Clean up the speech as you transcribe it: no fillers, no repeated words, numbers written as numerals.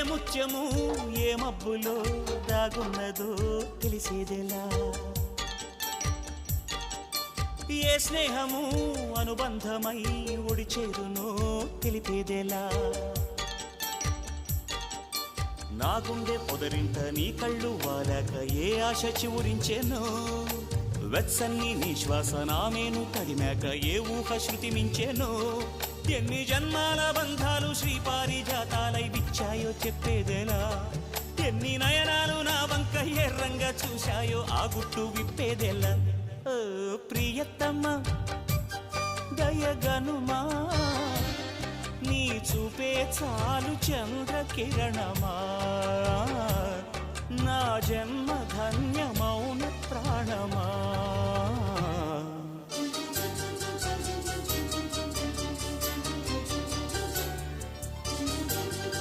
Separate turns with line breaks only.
ముత్యము ఏ మబ్బులో దాగున్నదో తెలిసేదెలా ఏ స్నేహము అనుబంధమై ఒడి చేరునో తెలిపేదెలా నా గుండె పొదరింట నీ కళ్ళు వాలాక ఏ ఆశ చివురించెనో వెచ్చని నీ శ్వాస నామేను తడిమాక ఏ ఊహ శృతి మించెనో ఎన్ని జన్మాల బంధాలు శ్రీపారిజాతాలై విచ్చాయో చెప్పేదెలా ఎన్ని నయనాలు నా వంక ఎర్రంగా చూశాయో ఆ గుట్టు విప్పేదెలా ఓ ప్రియతమ్మ దయగనుమా నీ చూపే చాలు చంద్రకిరణమా నా జన్మ ధన్యమౌన ప్రాణమా